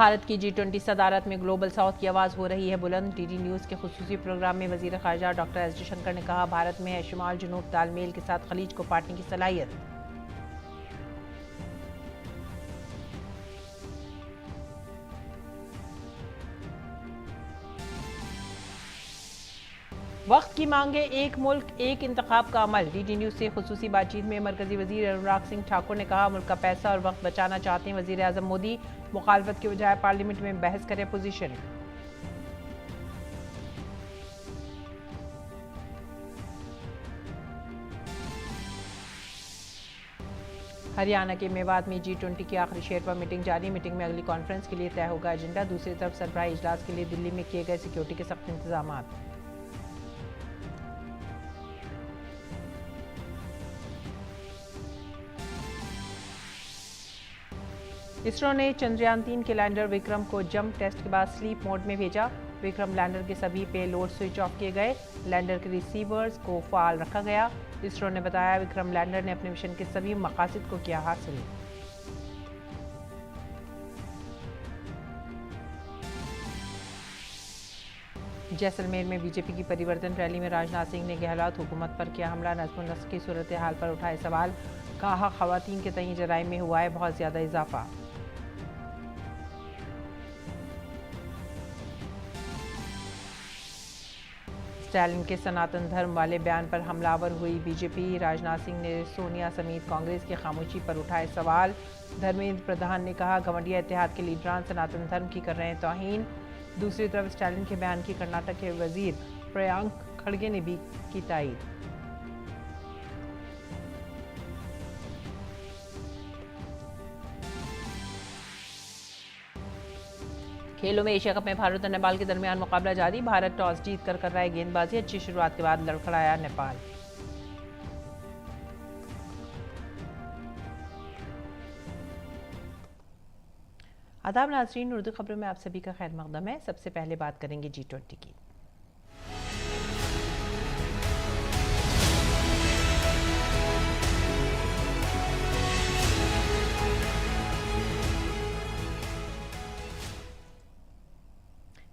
भारत की G20 सदारत में ग्लोबल साउथ की आवाज़ हो रही है बुलंद। डीडी न्यूज़ के खुसूसी प्रोग्राम में वज़ीर ख़ारजा डॉक्टर एस जयशंकर ने कहा, भारत में है शुमाल जुनूब तालमेल के साथ खलीज को पाटने की सलाहियत। वक्त की मांगे एक मुल्क एक इंतखाब का अमल। डीडी न्यूज़ से खुसूसी बातचीत में मरकजी वजीर अनुराग सिंह ठाकुर ने कहा, मुल्क का पैसा और वक्त बचाना चाहते हैं वजीर आजम मोदी। मुखालफत के बजाय पार्लियामेंट में बहस करे अपोजिशन। हरियाणा के मेवात में G20 की आखिरी शेरपा मीटिंग जारी। मीटिंग में अगली कॉन्फ्रेंस के लिए तय होगा एजेंडा। दूसरी तरफ सरबराही इजलास के लिए दिल्ली में किए गए सिक्योरिटी के सख्त इंतजाम। इसरो ने चंद्रयान-3 के लैंडर विक्रम को जंप टेस्ट के बाद स्लीप मोड में भेजा। विक्रम लैंडर के सभी पेलोड स्विच ऑफ किए गए। लैंडर के रिसीवर्स को फाल रखा गया। इसरो ने बताया, विक्रम लैंडर ने अपने मिशन के सभी मकासद को किया हासिल। जैसलमेर में बीजेपी की परिवर्तन रैली में राजनाथ सिंह ने गहलोत हुकूमत पर किया हमला। नज़्म नस्क की सूरत हाल पर उठाए सवाल। कहा, खवातीन के तय जराइम में हुआ है बहुत ज्यादा इजाफा। स्टालिन के सनातन धर्म वाले बयान पर हमलावर हुई बीजेपी। राजनाथ सिंह ने सोनिया समेत कांग्रेस की खामोशी पर उठाए सवाल। धर्मेंद्र प्रधान ने कहा, गवंडिया इत्तेहाद के लीडरान सनातन धर्म की कर रहे हैं तौहीन। दूसरी तरफ स्टालिन के बयान की कर्नाटक के वजीर प्रियांक खड़गे ने भी की तायीद। खेलों में एशिया कप में भारत और नेपाल के दरमियान मुकाबला जारी। भारत टॉस जीत कर रहा है गेंदबाजी। अच्छी शुरुआत के बाद लड़खड़ाया नेपाल। आदाब नाज़रीन, उर्दू खबरों में आप सभी का खैर मकदम है। सबसे पहले बात करेंगे G20 की।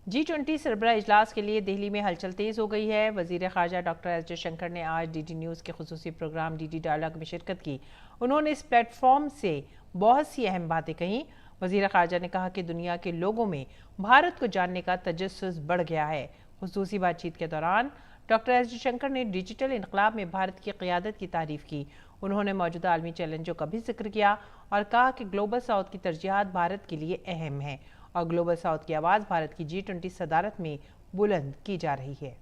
G20 सरबराह इजलास के लिए दिल्ली में हलचल तेज़ हो गई है। वज़ीर ख़ारजा डॉक्टर एस जयशंकर ने आज डीडी न्यूज़ के खुसूसी प्रोग्राम डीडी डायलॉग में शिरकत की। उन्होंने इस प्लेटफॉर्म से बहुत सी अहम बातें कहीं। वज़ीर ख़ारजा ने कहा कि दुनिया के लोगों में भारत को जानने का तजस्सुस बढ़ गया है। खुसूसी बातचीत के दौरान डॉक्टर एस जयशंकर ने डिजिटल इनकलाब में भारत की क़यादत की तारीफ़ की। उन्होंने मौजूदा आलमी चैलेंजों का भी जिक्र किया और कहा कि ग्लोबल साउथ की तरजीहात भारत के लिए अहम है और ग्लोबल साउथ की आवाज़ भारत की G20 सदारत में बुलंद की जा रही है।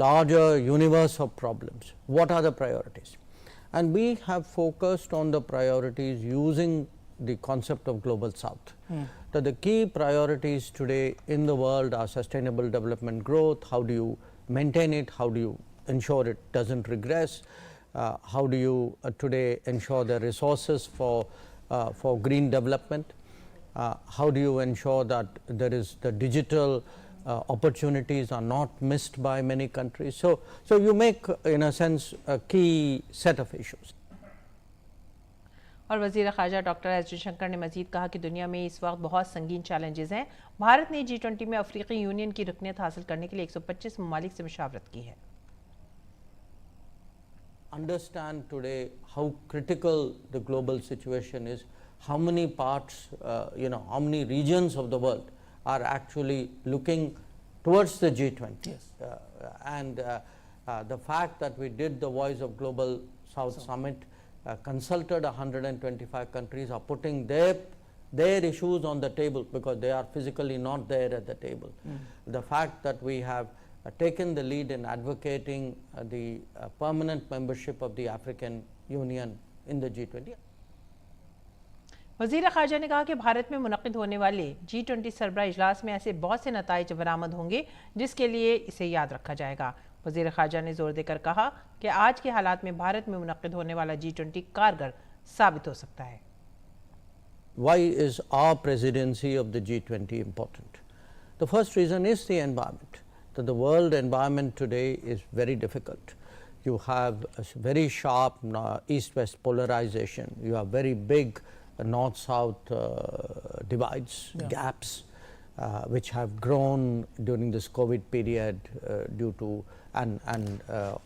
Larger universe of problems. What are the priorities? And we have focused on the priorities using the concept of global south. So the key priorities today in the world are sustainable development growth. How do you maintain it? How do you ensure it doesn't regress? How do you today ensure the resources for green development? How do you ensure that there is the digital opportunities are not missed by many countries? So you make in a sense a key set of issues. और वज़ीर ख़ारजा doctor S Jaishankar ने मज़ीद कहा कि दुनिया में इस वक्त बहुत संगीन चैलेंजेस हैं। भारत ने G20 में अफ्रीकी यूनियन की रुकनियत हासिल करने के लिए 125 ममालिक से मुशावरत की है। Understand today how critical the global situation is, how many parts, how many regions of the world are actually looking towards the G20. Yes. And the fact that we did the Voice of Global South Summit, consulted 125 countries, are putting their issues on the table because they are physically not there at the table. The fact that we have taken the lead in advocating the permanent membership of the African Union in the G20. वज़ीर ख़ारजा ने कहा कि भारत में मुनक़िद होने वाले G20 सरबराह इजलास में ऐसे बहुत से नताइज बरामद होंगे जिसके लिए इसे याद रखा जाएगा। वज़ीर ख़ारजा ने जोर देकर कहा कि आज के हालात में भारत में मुनक़िद होने वाला G20 कारगर साबित हो सकता है। Why is our presidency of the G20 important? The first reason is the environment. That the world environment today is very difficult. You have a very sharp east-west polarization. You have very big north-south divides, gaps, which have grown during this COVID period due to and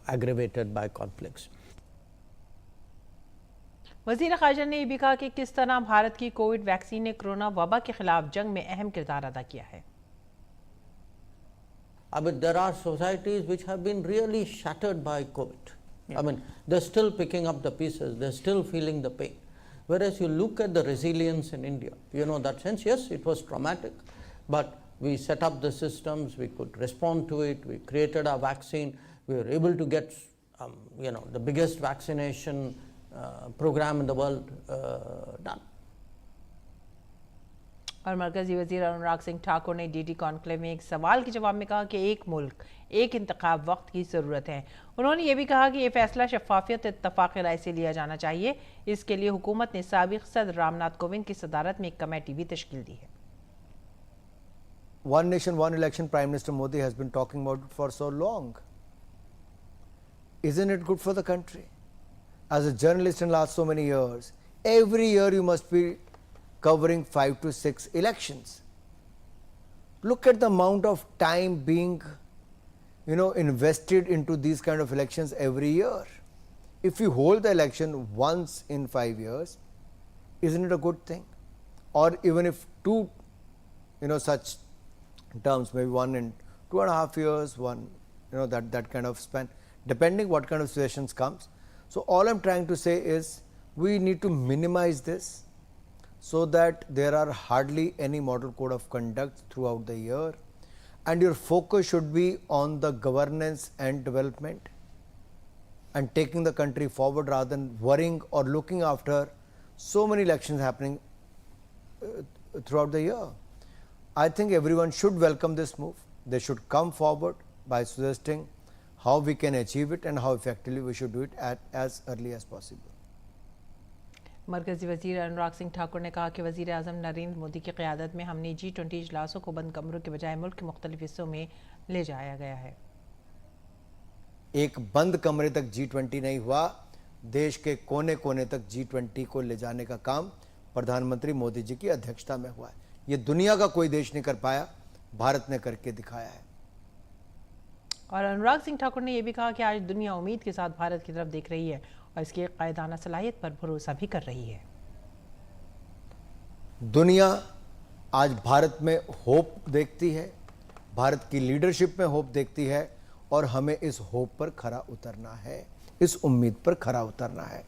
aggravated by conflicts. वज़ीर ख़ारजा ने यह भी कहा कि किस तरह भारत की Covid vaccine ने कोरोना वबा के खिलाफ जंग में अहम किरदार अदा किया है। I mean, there are societies which have been really shattered by COVID. I mean, they're still picking up the pieces, they're still feeling the pain. Whereas you look at the resilience in India, you know, that sense, yes, it was traumatic, but we set up the systems, we could respond to it, we created our vaccine, we were able to get, you know, the biggest vaccination program in the world done. और मरकजी वज़ीर अनुराग सिंह ठाकुर ने DD conclave में एक सवाल के जवाब में कहा कि एक मुल्क एक इंतखाब वक्त की ज़रूरत है। उन्होंने ये भी कहा कि ये फैसला शफाफियत इत्तफाक़ राय से लिया जाना चाहिए। इसके लिए हुकूमत ने साबिक़ सदर रामनाथ कोविंद की सदारत में एक कमेटी भी तश्कील दी है। One nation, one election, Prime Minister Modi has been talking about it for so long. Isn't it good for the country? As a journalist in last so many years, every year you must be covering 5 to 6 elections. Look at the amount of time being, you know, invested into these kind of elections every year. If you hold the election once in 5 years, isn't it a good thing? Or even if two, you know, such terms, maybe one in 2.5 years, one, you know, that kind of span, depending what kind of situations comes. So all I'm trying to say is we need to minimize this, so that there are hardly any model code of conduct throughout the year, and your focus should be on the governance and development and taking the country forward rather than worrying or looking after so many elections happening throughout the year. I think everyone should welcome this move. They should come forward by suggesting how we can achieve it and how effectively we should do it as early as possible. मरकजी वज़ीर अनुराग सिंह ठाकुर ने कहा कि वज़ीर आज़म नरेंद्र मोदी की क़यादत में हमने G20 इजलासों को बंद कमरों के बजाय मुल्क के मुख्तलिफ हिस्सों में ले जाया गया है। एक बंद कमरे तक G20 नहीं हुआ, देश के कोने कोने तक G20 को ले जाने का काम प्रधानमंत्री मोदी जी की अध्यक्षता में हुआ है। ये दुनिया का कोई देश नहीं कर पाया, भारत ने करके दिखाया है। और अनुराग सिंह ठाकुर ने यह भी कहा कि आज दुनिया उम्मीद के साथ भारत की तरफ देख रही है और इसकी कायदाना सलाहियत पर भरोसा भी कर रही है। दुनिया आज भारत में होप देखती है, भारत की लीडरशिप में होप देखती है, और हमें इस होप पर खरा उतरना है, इस उम्मीद पर खरा उतरना है।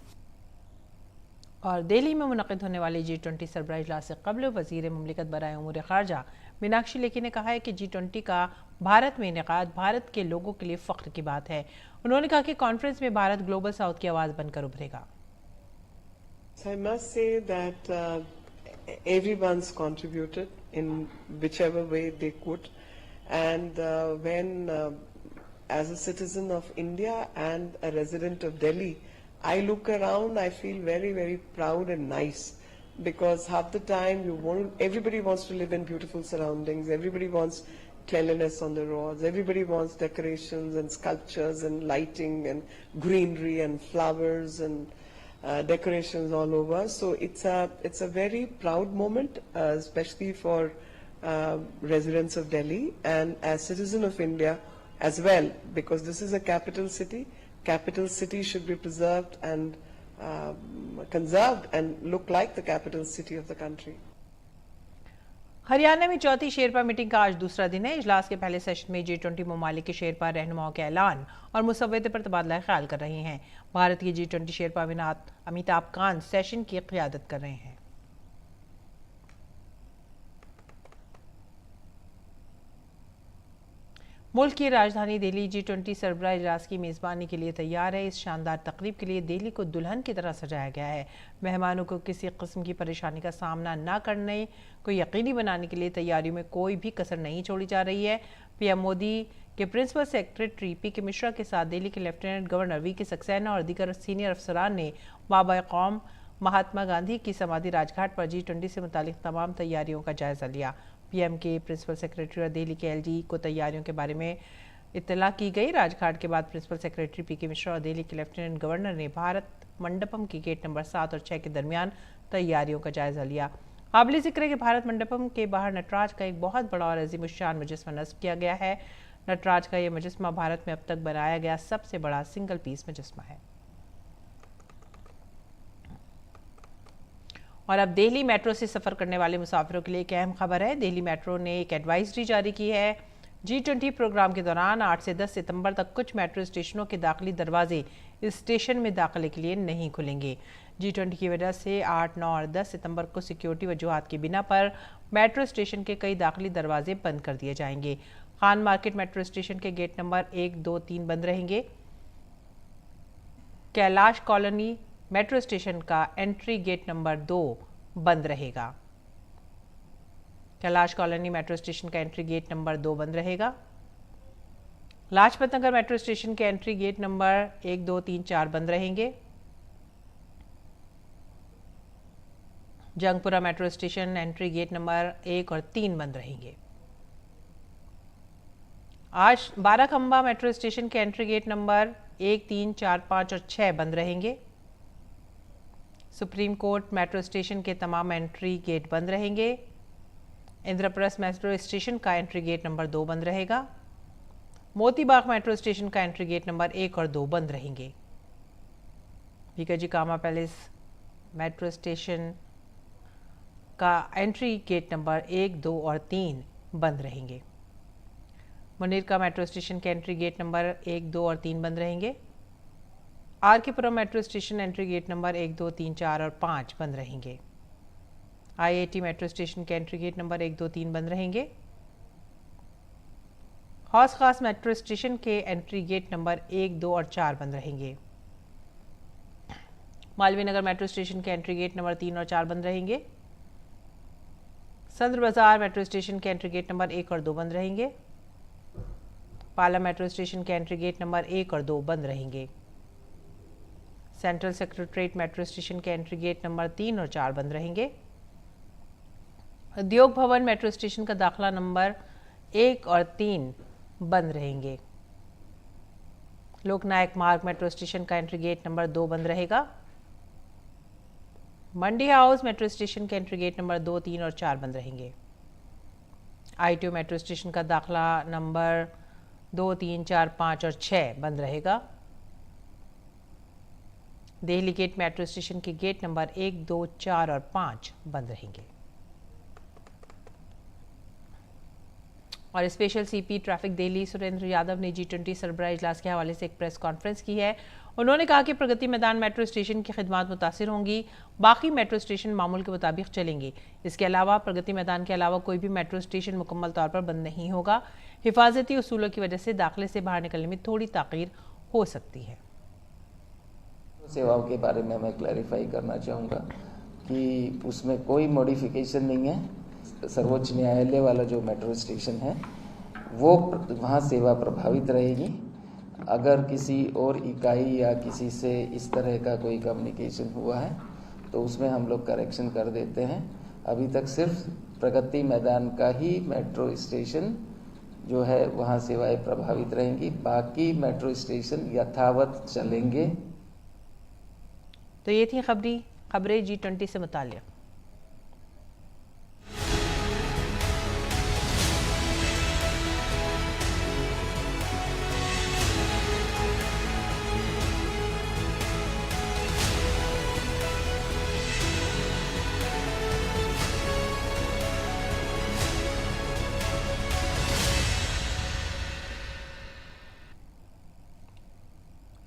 और दिल्ली में मुनक़िद होने वाली G20 सरबराह इजलास से कबल वज़ीर मुमलिकत बराए उमूर ख़ारजा मीनाक्षी लेखी ने कहा है कि G20 का भारत में इनेकाद भारत के लोगों के लिए फ़ख्र की बात है। उन्होंने कहा कि कॉन्फ्रेंस में भारत ग्लोबल साउथ की आवाज़ बनकर उभरेगा। So I must say that everyone's contributed in whichever way they could, and when as a citizen of India and a resident of Delhi, I look around, I feel very, very proud and nice, because half the time everybody wants to live in beautiful surroundings, everybody wants cleanliness on the roads, everybody wants decorations and sculptures and lighting and greenery and flowers and decorations all over. So it's a very proud moment, especially for residents of Delhi and as citizen of India as well, because this is a capital city. Capital city should be preserved and conserved and look like the capital city of the country. Haryana में चौथी Sherpa meeting का आज दूसरा दिन है। इजलास के पहले सेशन में G20 ममालिक के शेरपा रहनुमाओं के ऐलान और मुसव्वदे पर तबादला ख्याल कर रहे हैं। भारत की G20 शेरपा अमिताभ कांत सेशन की क़यादत कर रहे हैं। मुल्क की राजधानी दिल्ली G20 सरबराह इजलास की मेज़बानी के लिए तैयार है। इस शानदार तकरीब के लिए दिल्ली को दुल्हन की तरह सजाया गया है। मेहमानों को किसी किस्म की परेशानी का सामना न करने को यकीनी बनाने के लिए तैयारियों में कोई भी कसर नहीं छोड़ी जा रही है। पीएम मोदी के प्रिंसिपल सेक्रेटरी पी.के. मिश्रा के साथ दिल्ली के लेफ्टिनेंट गवर्नर वी.के. सक्सेना और दीगर सीनियर अफसरान ने बाबा कौम महात्मा गांधी की समाधि राजघाट पर G20 से मुतालिक तमाम तैयारियों का जायजा लिया। पीएम के प्रिंसिपल सेक्रेटरी और दिल्ली के एलजी को तैयारियों के बारे में इत्तला की गई। राजघाट के बाद प्रिंसिपल सेक्रेटरी पी.के. मिश्रा और दिल्ली के लेफ्टिनेंट गवर्नर ने भारत मंडपम की गेट नंबर 7 और 6 के दरमियान तैयारियों का जायजा लिया। काबिल जिक्र है कि भारत मंडपम के बाहर नटराज का एक बहुत बड़ा और अजीमुशान मुजस्मा नस्ब किया गया है। नटराज का यह मुजस्मा भारत में अब तक बनाया गया सबसे बड़ा सिंगल पीस मुजस्मा है। और अब दिल्ली मेट्रो से सफ़र करने वाले मुसाफिरों के लिए एक अहम खबर है। दिल्ली मेट्रो ने एक एडवाइजरी जारी की है। G20 प्रोग्राम के दौरान 8 से 10 सितंबर तक कुछ मेट्रो स्टेशनों के दाखिली दरवाजे इस स्टेशन में दाखिले के लिए नहीं खुलेंगे। G20 की वजह से 8, 9 और 10 सितंबर को सिक्योरिटी वजूहात की बिना पर मेट्रो स्टेशन के कई दाखिली दरवाजे बंद कर दिए जाएंगे। खान मार्केट मेट्रो स्टेशन के गेट नंबर 1, 2, 3 बंद रहेंगे। कैलाश कॉलोनी मेट्रो स्टेशन का एंट्री गेट नंबर 2 बंद रहेगा। कैलाश कॉलोनी मेट्रो स्टेशन का एंट्री गेट नंबर 2 बंद रहेगा। लाजपत नगर मेट्रो स्टेशन के एंट्री गेट नंबर 1, 2, 3, 4 बंद रहेंगे। Jangpura metro station entry gate number 1 और 3 बंद रहेंगे। आज बाराखंबा मेट्रो स्टेशन के एंट्री गेट नंबर 1, 3, 4, 5 और 6 बंद रहेंगे। सुप्रीम कोर्ट मेट्रो स्टेशन के तमाम एंट्री गेट बंद रहेंगे। इंद्रप्रस्थ मेट्रो स्टेशन का एंट्री गेट नंबर 2 बंद रहेगा। मोतीबाग मेट्रो स्टेशन का एंट्री गेट नंबर 1 और 2 बंद रहेंगे। Bhikaji Cama Palace metro station का एंट्री गेट नंबर 1, 2 और 3 बंद रहेंगे। मुनीरका मेट्रो स्टेशन के एंट्री गेट नंबर 1, 2 और 3 बंद रहेंगे। R K Puram metro station entry gate number 1, 2, 3, 4 और 5 बंद रहेंगे। IIT मेट्रो स्टेशन के एंट्री गेट नंबर 1, 2, 3 बंद रहेंगे। हौस खास मेट्रो स्टेशन के एंट्री गेट नंबर 1, 2 और 4 बंद रहेंगे। मालवीय नगर मेट्रो स्टेशन के एंट्री गेट नंबर 3 और 4 बंद रहेंगे। सदर बाजार मेट्रो स्टेशन के एंट्री गेट नंबर 1 और 2 बंद रहेंगे। पाला मेट्रो स्टेशन के एंट्री गेट नंबर 1 और 2 बंद रहेंगे। सेंट्रल सेक्रेटरीट मेट्रो स्टेशन के एंट्री गेट नंबर 3 और 4 बंद रहेंगे। उद्योग भवन मेट्रो स्टेशन का दाखला नंबर 1 और 3 बंद रहेंगे। लोकनायक मार्ग मेट्रो स्टेशन का एंट्री गेट नंबर 2 बंद रहेगा। मंडी हाउस मेट्रो स्टेशन के एंट्री गेट नंबर 2, 3 और 4 बंद रहेंगे। ITO मेट्रो स्टेशन का दाखला नंबर 2, 3, 4, 5 और 6 बंद रहेगा। दिल्ली गेट मेट्रो स्टेशन के गेट नंबर 1, 2, 4 और 5 बंद रहेंगे। और special CP traffic Delhi Surendra Yadav ने G20 सरबराह इजलास के हवाले से एक प्रेस कॉन्फ्रेंस की है। उन्होंने कहा कि प्रगति मैदान मेट्रो स्टेशन की खिदमत मुतासिर होंगी, बाकी मेट्रो स्टेशन मामूल के मुताबिक चलेंगे। इसके अलावा प्रगति मैदान के अलावा कोई भी मेट्रो स्टेशन मुकम्मल तौर पर बंद नहीं होगा। हिफाजती उसूलों की वजह से दाखिले से बाहर निकलने में थोड़ी ताख़ीर हो सकती है। सेवाओं के बारे में मैं क्लैरिफाई करना चाहूँगा कि उसमें कोई मॉडिफिकेशन नहीं है। सर्वोच्च न्यायालय वाला जो मेट्रो स्टेशन है वो वहाँ सेवा प्रभावित रहेगी। अगर किसी और इकाई या किसी से इस तरह का कोई कम्युनिकेशन हुआ है तो उसमें हम लोग करेक्शन कर देते हैं। अभी तक सिर्फ प्रगति मैदान का ही मेट्रो स्टेशन जो है वहाँ सेवाएं प्रभावित रहेंगी, बाकी मेट्रो स्टेशन यथावत चलेंगे। तो ये थी खबरें G20 से मुताल्लिक़।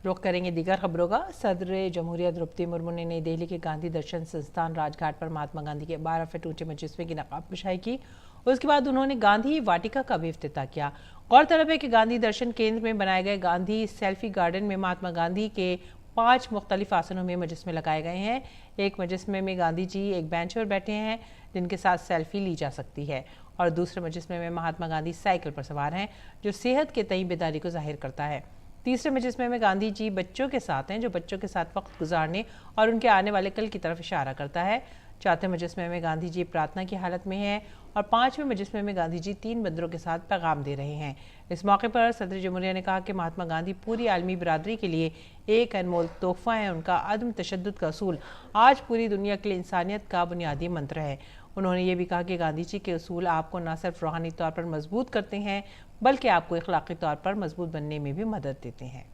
रुख करेंगे दीगर खबरों का। सदर जमहूरिया द्रौपदी मुर्मू ने नई दिल्ली के गांधी दर्शन संस्थान राजघाट पर महात्मा गांधी के 12 फीट ऊंचे मुजस्मे की नकाबपोशाई की। उसके बाद उन्होंने गांधी वाटिका का भी इफ्तिताह किया। गौरतलब है कि गांधी दर्शन केंद्र में बनाए गए गांधी सेल्फी गार्डन में महात्मा गांधी के 5 मुख्तलिफ आसनों में मुजस्मे लगाए गए हैं। एक मुजस्मे में गांधी जी एक बेंच पर बैठे हैं जिनके साथ सेल्फी ली जा सकती है, और दूसरे मुजस्मे में महात्मा गांधी साइकिल पर सवार हैं जो सेहत के तई बेदारी को जाहिर करता है। तीसरे मुजस्मे में गांधी जी बच्चों के साथ हैं जो बच्चों के साथ वक्त गुजारने और उनके आने वाले कल की तरफ इशारा करता है। चौथे मुजस्मे में गांधी जी प्रार्थना की हालत में हैं और 5वें मजलिस में गांधी जी 3 बंदरों के साथ पैगाम दे रहे हैं। इस मौके पर सदर जमहूरिया ने कहा कि महात्मा गांधी पूरी आलमी बिरादरी के लिए एक अनमोल तोहफा है। उनका अदम तशद्दुद का असूल आज पूरी दुनिया के लिए इंसानियत का बुनियादी मंत्र है। उन्होंने ये भी कहा कि गांधी जी के असूल आपको न सिर्फ रूहानी तौर पर मजबूत करते हैं बल्कि आपको इखलाकी तौर पर मजबूत बनने में भी मदद देते हैं।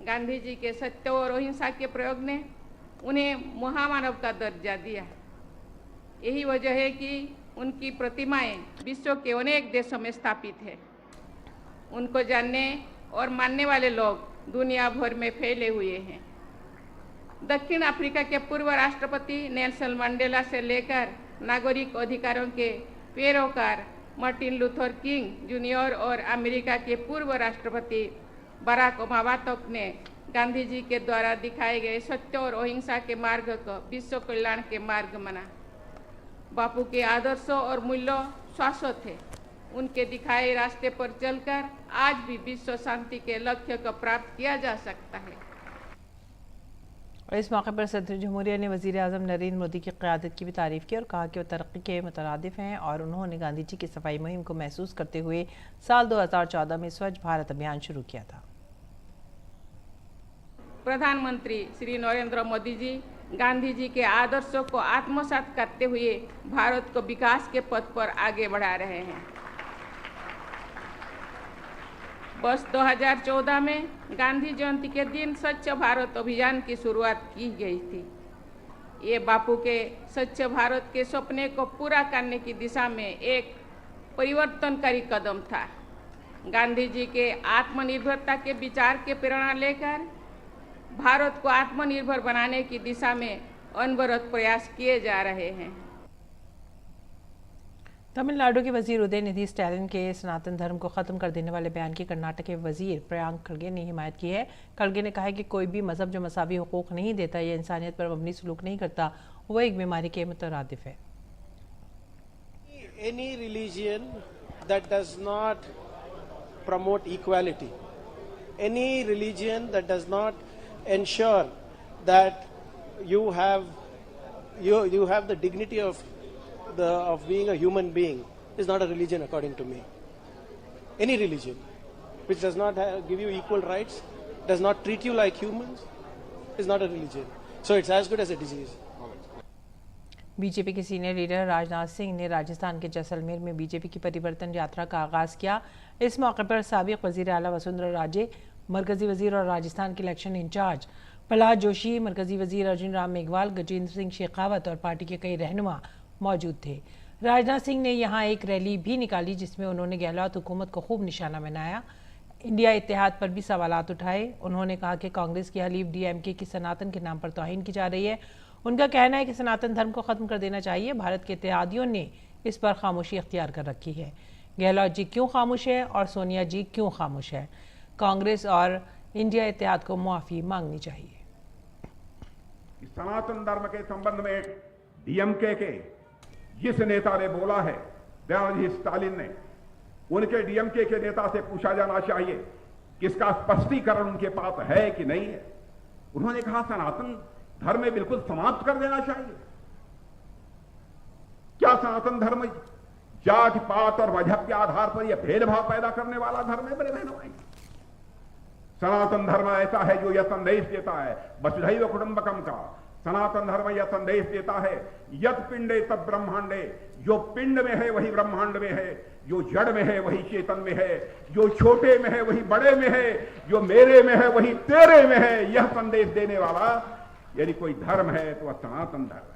गांधी जी के सत्य और अहिंसा के प्रयोग ने उन्हें महामानव का दर्जा दिया। यही वजह है कि उनकी प्रतिमाएं विश्व के अनेक देशों में स्थापित है। उनको जानने और मानने वाले लोग दुनिया भर में फैले हुए हैं। दक्षिण अफ्रीका के पूर्व राष्ट्रपति नेल्सन मंडेला से लेकर नागरिक अधिकारों के पैरोकार मार्टिन लूथर किंग जूनियर और अमेरिका के पूर्व राष्ट्रपति बराक ओबामा तक ने गांधी जी के द्वारा दिखाए गए सत्य और अहिंसा के मार्ग को विश्व कल्याण के मार्ग माना। बापू के आदर्शों और मूल्यों शाश्वत थे। उनके दिखाए रास्ते पर चलकर आज भी विश्व शांति के लक्ष्य को प्राप्त किया जा सकता है। और इस मौके पर सदर जमहूरिया ने वज़ीर आज़म नरेंद्र मोदी की क़यादत की भी तारीफ़ की और कहा कि वो तरक्की के मुतरादिफ हैं और उन्होंने गांधी जी की सफाई मुहिम को महसूस करते हुए साल 2014 में स्वच्छ भारत अभियान शुरू किया था। प्रधानमंत्री श्री नरेंद्र मोदी जी गांधी जी के आदर्शों को आत्मसात करते हुए भारत को विकास के पथ पर आगे बढ़ा रहे हैं। वर्ष 2014 में गांधी जयंती के दिन स्वच्छ भारत अभियान की शुरुआत की गई थी। ये बापू के स्वच्छ भारत के सपने को पूरा करने की दिशा में एक परिवर्तनकारी कदम था। गांधी जी के आत्मनिर्भरता के विचार के प्रेरणा लेकर भारत को आत्मनिर्भर बनाने की दिशा में अनवरत प्रयास किए जा रहे हैं। तमिलनाडु के वजीर उदयनिधि स्टैलिन के सनातन धर्म को ख़त्म कर देने वाले बयान की कर्नाटक के वजीर प्रियांक खड़गे ने हिमायत की है। खड़गे ने कहा है कि कोई भी मजहब जो मसावी हुकूक नहीं देता या इंसानियत पर मबनी सलूक नहीं करता वो एक बीमारी के मुतरादिफ है। Any religion that does not promote equality, any religion that does not ensure that you have the dignity of being a human being is not a religion according to me. Any religion which does not give you equal rights, does not treat you like humans, is not a religion. So it's as good as a disease. BJP के senior leader Rajnath Singh ने राजस्थान के जैसलमेर में BJP की परिवर्तन यात्रा का आगाज किया। इस मौके पर साबिक वजीर आला वसुंधरा राजे, मरकजी वजीर और राजस्थान के इलेक्शन इंचार्ज प्रहलाद जोशी, मरकजी वजीर अर्जुन राम मेघवाल, गजेंद्र सिंह शेखावत और पार्टी के कई रहनुमा मौजूद थे। राजनाथ सिंह ने यहाँ एक रैली भी निकाली जिसमें उन्होंने गहलोत हुकूमत को खूब निशाना बनाया। इंडिया इत्तेहाद पर भी सवालात उठाए। उन्होंने कहा कि कांग्रेस की हलीफ डीएमके की सनातन के नाम पर तौहीन की जा रही है। उनका कहना है कि सनातन धर्म को ख़त्म कर देना चाहिए। भारत के इत्तेहादियों ने इस पर खामोशी अख्तियार कर रखी है। गहलोत जी क्यों खामोश है और सोनिया जी क्यों खामोश है? कांग्रेस और इंडिया इत्तेहाद को मुआफ़ी मांगनी चाहिए। सनातन धर्म के संबंध में डीएमके के जिस नेता ने बोला है, दयानिधि स्टालिन ने, उनके डीएमके के नेता से पूछा जाना चाहिए कि इसका स्पष्टीकरण उनके पास है कि नहीं है। उन्होंने कहा सनातन धर्म में बिल्कुल समाप्त कर देना चाहिए। क्या सनातन धर्म जाति पात और मजहब के आधार पर यह भेदभाव पैदा करने वाला धर्म है? मेरे बहनों भाई, सनातन धर्म ऐसा है जो यह संदेश देता है वसुधैव कुटुंबकम का। सनातन धर्म यह संदेश देता है यत पिंडे तब ब्रह्मांडे, जो पिंड में है वही ब्रह्मांड में है, जो जड़ में है वही चेतन में है, जो छोटे में है वही बड़े में है, जो मेरे में है वही तेरे में है। यह संदेश देने वाला यदि कोई धर्म है तो वह सनातन धर्म है।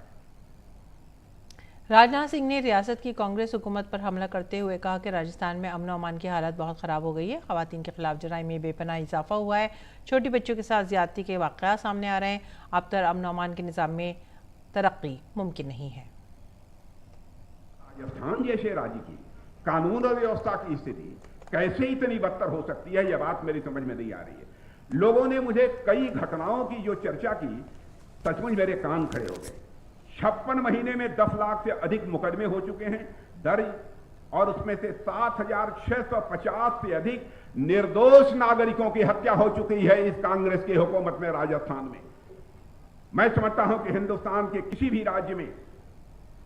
राजनाथ सिंह ने रियासत की कांग्रेस हुकूमत पर हमला करते हुए कहा कि राजस्थान में अमन अमान की हालत बहुत ख़राब हो गई है। ख़वातीन के खिलाफ जराइम में बेपनाह इजाफा हुआ है। छोटी बच्चों के साथ ज्यादती के वाक़यात सामने आ रहे हैं। अब तक अमन अमान के निज़ाम में तरक्की मुमकिन नहीं है। राजस्थान जैसे राज्य की कानून और व्यवस्था की स्थिति कैसे इतनी बदतर हो सकती है, यह बात मेरी समझ में नहीं आ रही है। लोगों ने मुझे कई घटनाओं की जो चर्चा की, सचमुच मेरे कान खड़े हो गए। 56 महीने में 10 लाख से अधिक मुकदमे हो चुके हैं दर्ज, और उसमें से 7,650 से अधिक निर्दोष नागरिकों की हत्या हो चुकी है इस कांग्रेस की हुकूमत में राजस्थान में। मैं समझता हूं कि हिंदुस्तान के किसी भी राज्य में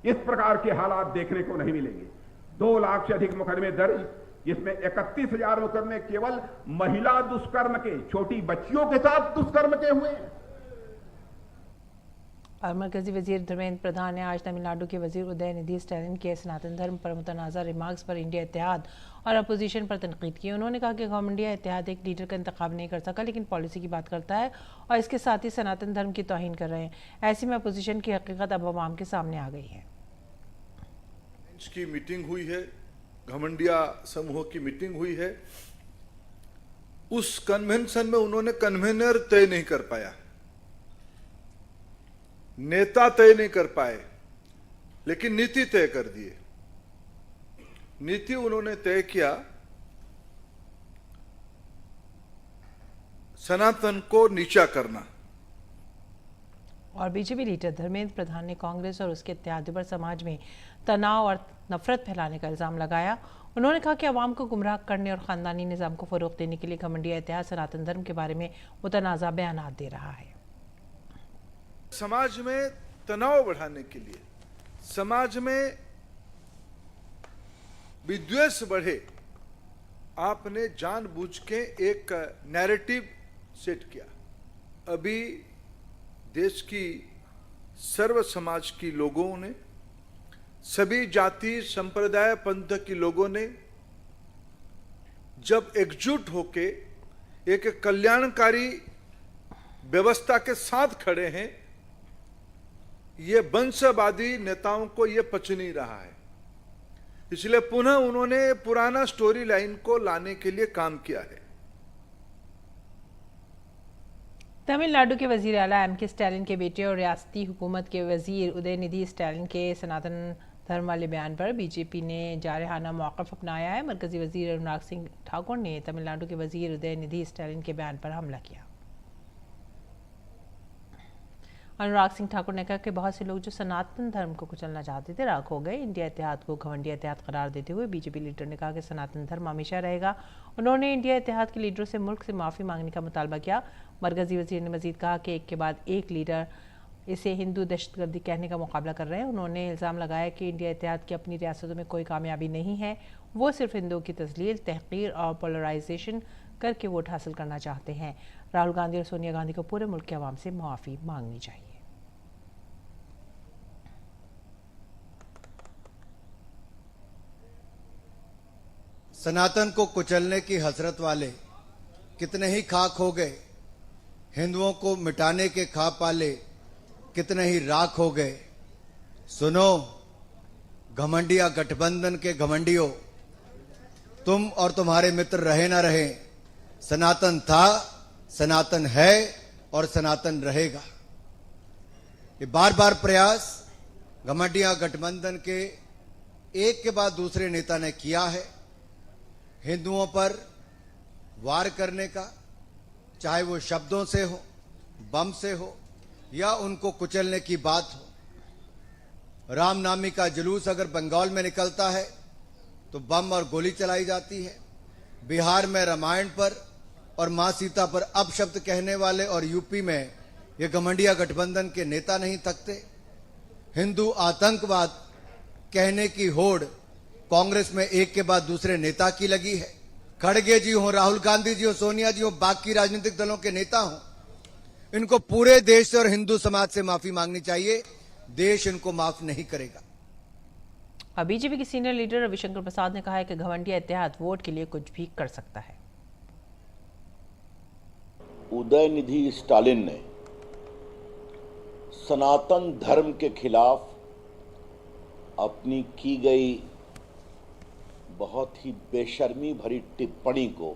इस प्रकार के हालात देखने को नहीं मिलेंगे। 2 लाख से अधिक मुकदमे दर्ज, जिसमें 31,000 मुकदमे केवल महिला दुष्कर्म के, छोटी बच्चियों के साथ दुष्कर्म के हुए हैं। और मरकजी वजीर धर्मेंद्र प्रधान ने आज तमिलनाडु के वजीर उदयनिधि स्टैलिन के सनातन धर्म पर मुतनाज़ा रिमार्क्स पर इंडिया इत्तेहाद और अपोजिशन पर तनकीद की। उन्होंने कहा कि इंडिया इत्तेहाद एक लीडर का इंतखाब नहीं कर सका, लेकिन पॉलिसी की बात करता है और इसके साथ ही सनातन धर्म की तौहीन कर रहे हैं। ऐसे में अपोजिशन की हकीकत अब अवाम के सामने आ गई है। की मीटिंग हुई है, घमंडिया समूह की मीटिंग हुई है। उस कन्वेंशन में उन्होंने कन्वेनर तय नहीं कर पाया, नेता तय नहीं कर पाए, लेकिन नीति तय कर दिए। नीति उन्होंने तय किया, सनातन को नीचा करना। और बीजेपी लीडर धर्मेंद्र प्रधान ने कांग्रेस और उसके इत्तेहादियों पर समाज में तनाव और नफरत फैलाने का इल्जाम लगाया। उन्होंने कहा कि अवाम को गुमराह करने और ख़ानदानी निज़ाम को फ़रोग़ देने के लिए घमंडिया इत्तेहाद सनातन धर्म के बारे में मुतनाज़ा बयानात दे रहा है। समाज में तनाव बढ़ाने के लिए, समाज में विद्वेष बढ़े, आपने जानबूझ के एक नैरेटिव सेट किया। अभी देश की सर्व समाज की लोगों ने, सभी जाति संप्रदाय पंथ के लोगों ने जब एकजुट होके एक कल्याणकारी व्यवस्था के साथ खड़े हैं, ये वंशवादी नेताओं को ये पच नहीं रहा है। इसलिए पुनः उन्होंने पुराना स्टोरी लाइन को लाने के लिए काम किया है। तमिलनाडु के वजीर आला एम.के. स्टैलिन के बेटे और रियासती हुकूमत के वजीर उदयनिधि स्टैलिन के सनातन धर्म वाले बयान पर बीजेपी ने जारहाना मौक़िफ़ अपनाया है। मरकजी वजीर अनुराग सिंह ठाकुर ने तमिलनाडु के वजीर उदयनिधि स्टैलिन के बयान पर हमला किया। अनुराग सिंह ठाकुर ने कहा कि बहुत से लोग जो सनातन धर्म को कुचलना चाहते थे राख हो गए। इंडिया इत्तेहाद को घमंडिया इत्तेहाद करार देते हुए बीजेपी लीडर ने कहा कि सनातन धर्म हमेशा रहेगा। उन्होंने इंडिया इत्तेहाद के लीडरों से मुल्क से माफ़ी मांगने का मुतालबा किया। मरकजी वजीर ने मजीद कहा कि एक के बाद एक लीडर इसे हिंदू दहशतगर्दी कहने का मुकाबला कर रहे हैं। उन्होंने इल्ज़ाम लगाया कि इंडिया इत्तेहाद की अपनी रियासतों में कोई कामयाबी नहीं है, वो सिर्फ हिंदुओं की तस्लील, तहक़ीर और पोलराइजेशन करके वोट हासिल करना चाहते हैं। राहुल गांधी और सोनिया गांधी को पूरे मुल्क के अवाम से माफ़ी मांगनी चाहिए। सनातन को कुचलने की हसरत वाले कितने ही खाक हो गए, हिंदुओं को मिटाने के खा पाले कितने ही राख हो गए। सुनो घमंडिया गठबंधन के घमंडियों, तुम और तुम्हारे मित्र रहे ना रहे, सनातन था, सनातन है और सनातन रहेगा। ये बार बार प्रयास घमंडिया गठबंधन के एक के बाद दूसरे नेता ने किया है हिंदुओं पर वार करने का, चाहे वो शब्दों से हो, बम से हो या उनको कुचलने की बात हो। रामनामी का जुलूस अगर बंगाल में निकलता है तो बम और गोली चलाई जाती है। बिहार में रामायण पर और मां सीता पर अपशब्द कहने वाले और यूपी में ये घमंडिया गठबंधन के नेता नहीं थकते। हिंदू आतंकवाद कहने की होड़ कांग्रेस में एक के बाद दूसरे नेता की लगी है। खड़गे जी हो, राहुल गांधी जी हो, सोनिया जी हो, बाकी राजनीतिक दलों के नेता हो, इनको पूरे देश और हिंदू समाज से माफी मांगनी चाहिए। देश इनको माफ नहीं करेगा। अब बीजेपी के सीनियर लीडर रविशंकर प्रसाद ने कहा है कि घमंडिया इत्तेहाद वोट के लिए कुछ भी कर सकता है। उदयनिधि स्टालिन ने सनातन धर्म के खिलाफ अपनी की गई बहुत ही बेशर्मी भरी टिप्पणी को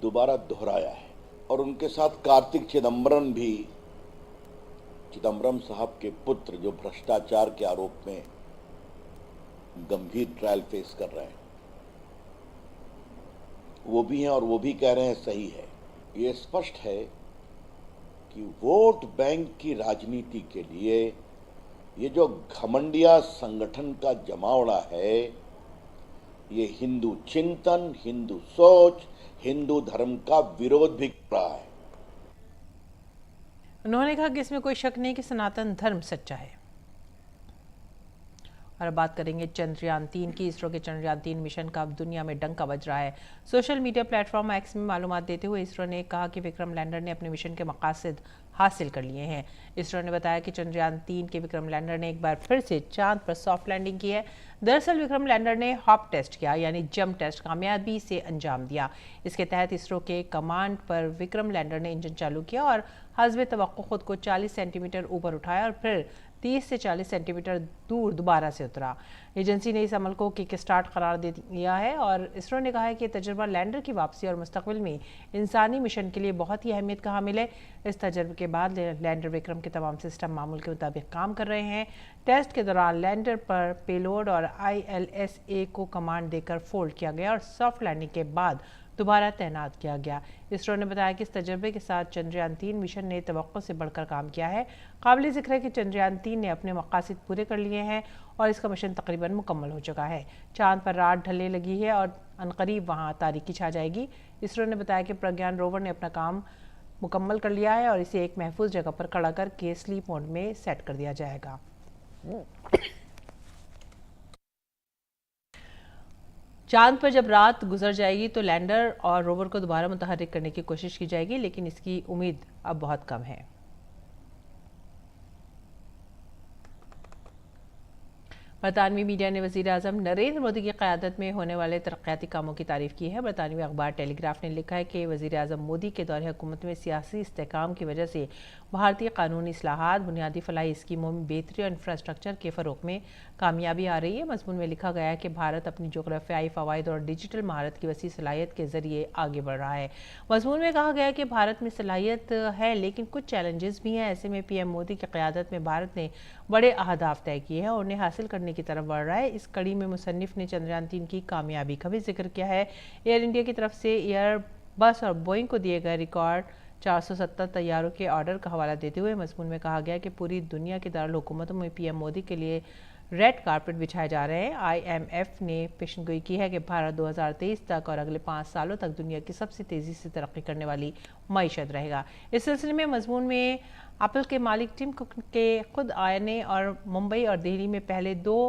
दोबारा दोहराया है और उनके साथ कार्तिक चिदम्बरम भी, चिदम्बरम साहब के पुत्र जो भ्रष्टाचार के आरोप में गंभीर ट्रायल फेस कर रहे हैं, वो भी हैं और वो भी कह रहे हैं सही है। ये स्पष्ट है कि वोट बैंक की राजनीति के लिए ये जो घमंडिया संगठन का जमावड़ा है, ये हिंदू चिंतन, हिंदू सोच, हिंदू धर्म का विरोध भी कर रहा है। उन्होंने कहा कि इसमें कोई शक नहीं कि सनातन धर्म सच्चा है। और अब बात करेंगे चंद्रयान-3 की। इसरो के चंद्रयान-3 मिशन का अब दुनिया में डंका बज रहा है। सोशल मीडिया प्लेटफॉर्म एक्स में मालूमात देते हुए इसरो ने कहा कि विक्रम लैंडर ने अपने मिशन के मकासद हासिल कर लिए हैं। इसरो ने बताया कि चंद्रयान-3 के विक्रम लैंडर ने एक बार फिर से चांद पर सॉफ्ट लैंडिंग की है। दरअसल विक्रम लैंडर ने हॉप टेस्ट किया, यानी जंप टेस्ट कामयाबी से अंजाम दिया। इसके तहत इसरो के कमांड पर विक्रम लैंडर ने इंजन चालू किया और हस्बे तवक्को खुद को 40 सेंटीमीटर ऊपर उठाया और फिर 30 से 40 सेंटीमीटर दूर दोबारा से उतरा। एजेंसी ने इस अमल को किक स्टार्ट करार दे दिया है और इसरो ने कहा है कि यह तजर्बा लैंडर की वापसी और मुस्तकबिल में इंसानी मिशन के लिए बहुत ही अहमियत का हामिल है। इस तजर्बे के बाद लैंडर विक्रम के तमाम सिस्टम मामूल के मुताबिक काम कर रहे हैं। टेस्ट के दौरान लैंडर पर पेलोड और ILSA को कमांड देकर फोल्ड किया गया और सॉफ्ट लैंडिंग के बाद दोबारा तैनात किया गया। इसरो ने बताया कि इस तजर्बे के साथ चंद्रयान-3 मिशन ने तवक्को से बढ़कर काम किया है। काबिल ज़िक्र है कि चंद्रयान-3 ने अपने मकासद पूरे कर लिए हैं और इसका मिशन तकरीबन मुकम्मल हो चुका है। चांद पर रात ढलने लगी है और अनकरीब वहां तारीकी छा जाएगी। इसरो ने बताया कि प्रज्ञान रोवर ने अपना काम मुकम्मल कर लिया है और इसे एक महफूज जगह पर खड़ा करके स्लीप मोड में सेट कर दिया जाएगा। चांद पर जब रात गुजर जाएगी तो लैंडर और रोवर को दोबारा मुतहर्रिक करने की कोशिश की जाएगी, लेकिन इसकी उम्मीद अब बहुत कम है। बरतानवी मीडिया ने वज़ीर आज़म नरेंद्र मोदी की क़यादत में होने वाले तरक्याती कामों की तारीफ़ की है। बरतानवी अखबार टेलीग्राफ ने लिखा है कि वज़ीर आज़म मोदी के दौरे हुकूमत में सियासी इस्तेहकाम की वजह से भारतीय कानूनी इस्लाहात, बुनियादी फलाही स्कीमों में बेहतरी और इंफ्रास्ट्रक्चर के फ़रोग़ में कामयाबी आ रही है। मज़मून में लिखा गया है कि भारत अपनी जोग्राफियाई फ़वाइद और डिजिटल महारत की वसी सलाहियत के ज़रिए आगे बढ़ रहा है। मज़मून में कहा गया है कि भारत में सलाहियत है लेकिन कुछ चैलेंजेस भी हैं। ऐसे में PM मोदी की क़यादत में भारत ने बड़े अहदाफ तय किए हैं और उन्हें हासिल करने की तरफ बढ़ रहा है। इस कड़ी में मुसन्निफ ने चंद्रयान-3 की कामयाबी का भी जिक्र किया है। एयर इंडिया की तरफ से एयरबस और बोइंग को दिए गए रिकॉर्ड 470 तैयारों के ऑर्डर का हवाला देते हुए मज़मून में कहा गया कि पूरी दुनिया की दारुल हुकूमतों में PM मोदी के लिए रेड कारपेट बिछाए जा रहे हैं। IMF ने पेशनगोई की है कि भारत 2023 तक और अगले 5 सालों तक दुनिया की सबसे तेज़ी से तरक्की करने वाली मईशत रहेगा। इस सिलसिले में मज़मून में एप्पल के मालिक टिम कुक के खुद आने और मुंबई और दिल्ली में पहले 2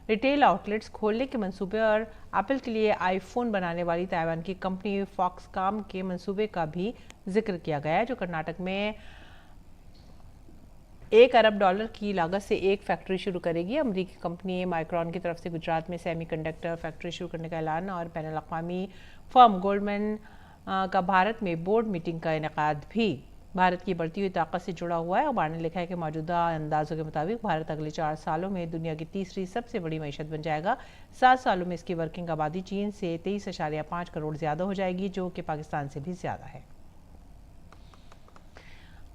रिटेल आउटलेट्स खोलने के मंसूबे और एप्पल के लिए आईफोन बनाने वाली ताइवान की कंपनी फॉक्सकॉम के मंसूबे का भी जिक्र किया गया है, जो कर्नाटक में $1 अरब की लागत से एक फैक्ट्री शुरू करेगी। अमरीकी कंपनी माइक्रॉन की तरफ से गुजरात में सेमीकंडक्टर फैक्ट्री शुरू करने का ऐलान और बैनुल अक़वामी फर्म गोल्डमैन का भारत में बोर्ड मीटिंग का इनेकाद भी भारत की बढ़ती हुई ताकत से जुड़ा हुआ है। अखबार ने लिखा है कि मौजूदा अंदाजों के मुताबिक भारत अगले 4 सालों में दुनिया की तीसरी सबसे बड़ी मईशत बन जाएगा। 7 सालों में इसकी वर्किंग आबादी चीन से 23.5 करोड़ ज़्यादा हो जाएगी, जो कि पाकिस्तान से भी ज़्यादा है।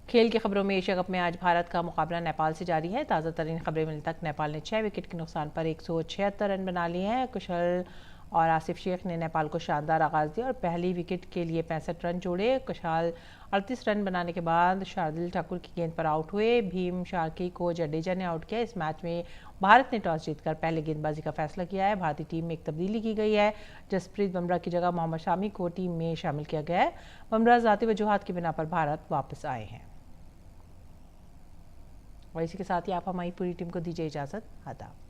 खेल की खबरों में एशिया कप में आज भारत का मुकाबला नेपाल से जारी है। ताज़ा तरीन खबरें मिलने तक नेपाल ने 6 विकेट के नुकसान पर 176 रन बना लिए हैं। कुशल और आसिफ शेख ने नेपाल को शानदार आगाज़ दिया और पहली विकेट के लिए 65 रन जोड़े। कुशाल 38 रन बनाने के बाद शार्दिल ठाकुर की गेंद पर आउट हुए। भीम शार्की को जडेजा ने आउट किया। इस मैच में भारत ने टॉस जीतकर पहले गेंदबाजी का फैसला किया है। भारतीय टीम में एक तब्दीली की गई है। जसप्रीत बुमराह की जगह मोहम्मद शामी को टीम में शामिल किया गया है। बुमराह ज़ाती वजूहात की बिना पर भारत वापस आए हैं। और इसी के साथ ही आप हमारी पूरी टीम को दीजिए इजाज़त। आदाब।